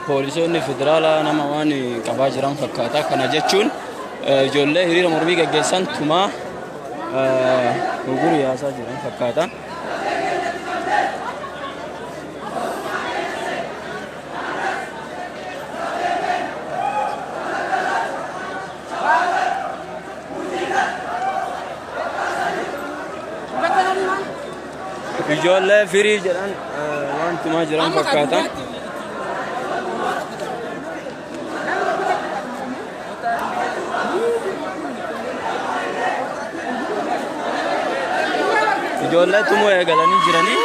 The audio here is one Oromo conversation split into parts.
poolisoonni federaalaa nama waan qabaa jiran fakkaata. Kana jechuun ijoollee hiriira mormii gaggeessan tumaa gurguru yaasaa jiran fakkaata. Ijoollee firii jedhan waan tumaa jiran fakkaata. Ijoollee tumuu eegalanii jiranii.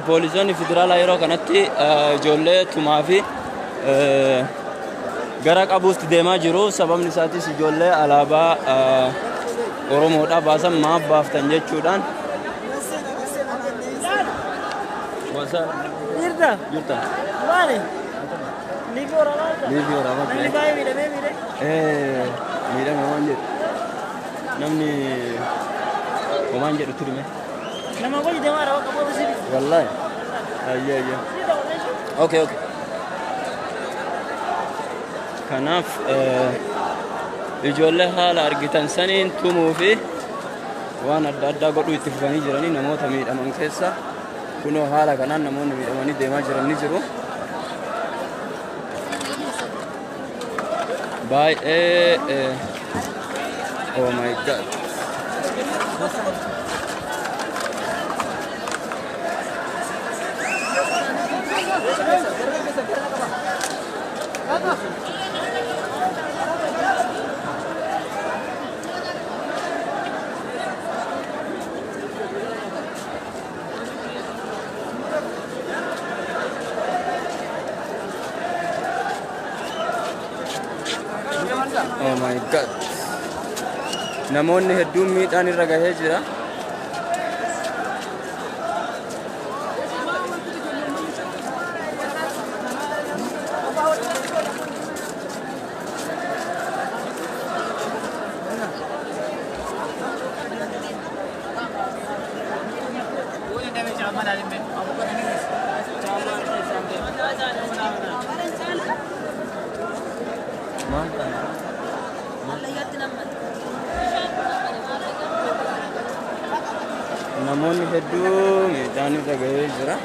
Poolisoonni federaalaa yeroo kanatti ijoollee tumaa fi gara qabuutti deemaa jiru. Sababni isaatis ijoollee alaabaa Oromoodhaa baasan maaf baaftan jechuudhaan. Jirta. Liibii waraabaa. Miidhama waan jedhu. Namni homaan jedhu turime. Nama wajji deemaa raawwa qabu bisibi. Wallahi. Ayya. Okay. Kanaaf ijoollee haala argitan saniin tumuu fi waan adda addaa godhuu itti fufanii jiranii namoota miidhaman keessa kunoo haala kanaan namoonni miidhamanii deemaa jiran ni jiru. Baay'ee oh my god. Oh my god. Namoonni hedduun miidhaan irra gahee jira. Namoonni hedduu miidhaan irra gahee jira.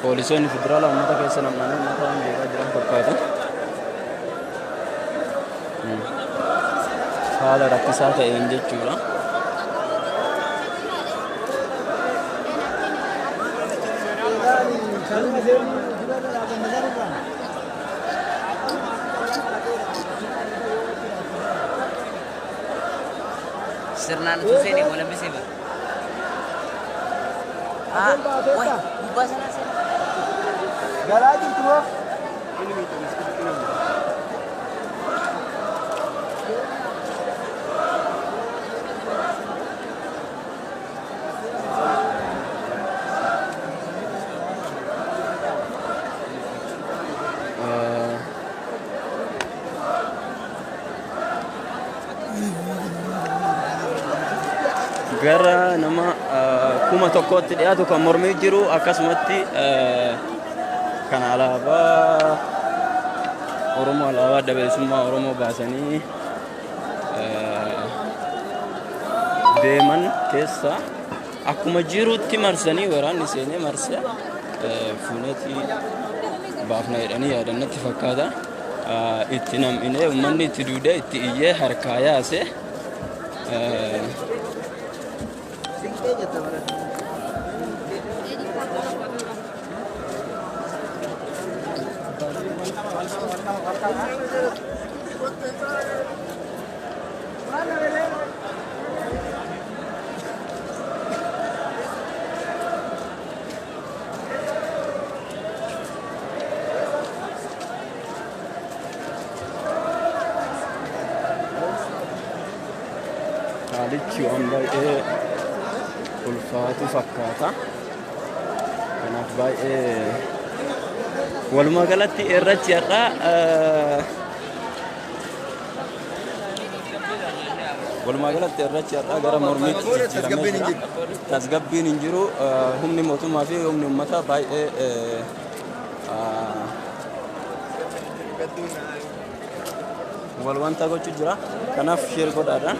Poolisoonni federaalaa uummata keessa namnaan uummata waan beekaa jiran fakkaata. Haala rakkisaa ta'een jechuudha. Sirnaan tu sini boleh besi ber. Ah, woi, buka sana sana. Garaaji tu. Gara nama kuma tokkotti dhiyaatu kan mormii jiru akkasumatti kan alaabaa Oromoo alaabaa adda bilisummaa Oromoo baasanii deeman keessa akkuma jirutti marsanii waraanni seenee marse fuunetii baafna jedhanii yaadannatti fakkaata itti nam'inee uummanni itti duudee itti iyyee harkaa yaase haalichi waan baay'ee ulfaatu fakkaata. Kanaaf baay'ee walumaa galatti irrachi har'aa gara mormiitti jijjiiramee jira. Tasgabbiin hin jiru. Humni mootummaa fi humni uummataa baay'ee wal wanta gochuu jira. Kanaaf sheer godhaadhaan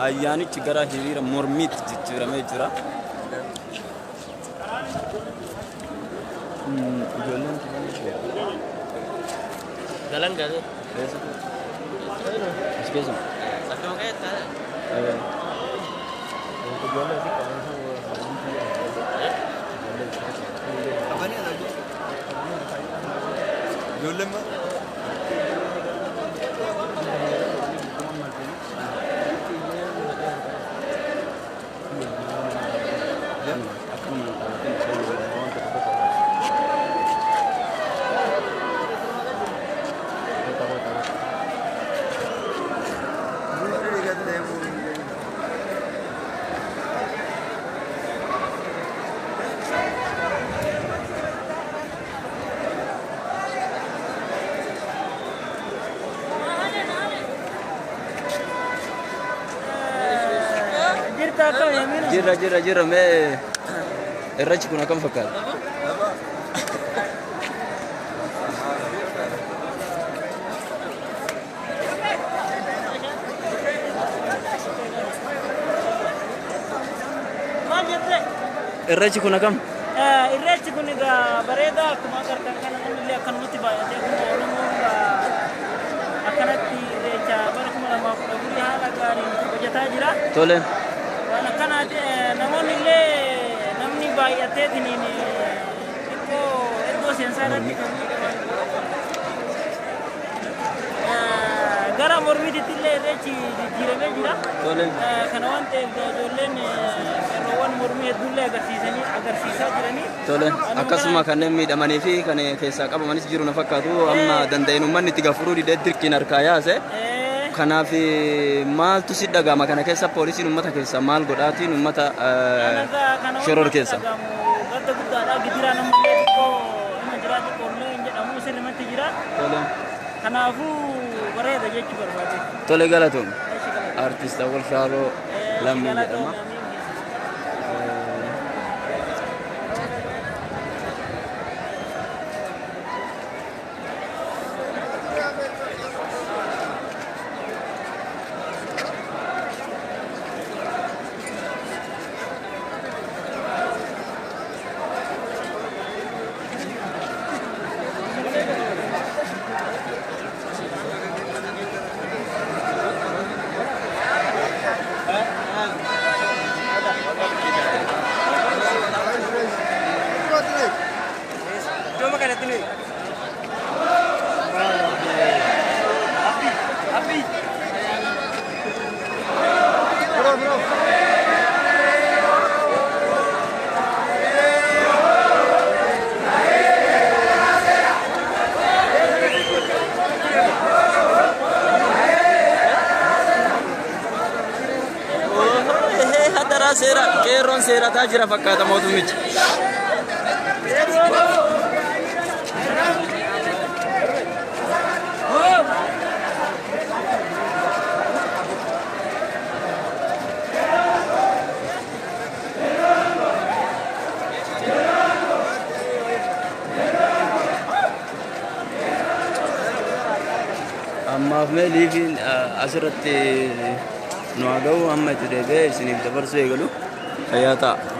ayyaanichi gara hiriira mormiitti jijjiiramee jira. Jalan gak tuh? Besok. Satu kayak tadi. Apa nih lagi? Jualan mah? Jira me irrachi kun akkam fakkaata? Irrachi kun akkam? Irreechi kun egaa bareeda akkuma agartan kana namni akkanumatti baay'atee akkuma Oromoon akkanatti irreecha bara 2014 haala gaariin hojjetaa jira. Tole. Waan akkanaati namoonni illee namni baay'ateetiin iddoo seensaa irratti kan gara mormiitti illee irreechi jijjiiramee jira. Tole. Kana waan ta'eef ijoolleen yeroo mormii hedduullee agarsiisaa jiranii. Tole. Akkasuma kanneen miidhamanii fi kan keessaa qabamanis jiru na fakkaatu amma danda'in uummanni itti gafuruu didee dirqiin harkaa yaase. Kanaaf maaltu si dhagama kana keessa poolisiin uummata keessa maal godhaatiin uummata shoror keessa? Gadda guddaadhaa gidiraa namallee xiqqoo nama jiraatu qoollee hin jedhamu sirrimatti jira. Kanaafuu bareeda jechuu barbaade. Tole galatoom. Artist Awwal Shaaroo Lammii jedhama. seera qeerroon seerataa jira fakkaata mootummichi. Ammaaf mee liiviin asirratti nu haa ga'u amma itti deebi'ee isiniif dabarsuu eegalu fayyaa ta'a.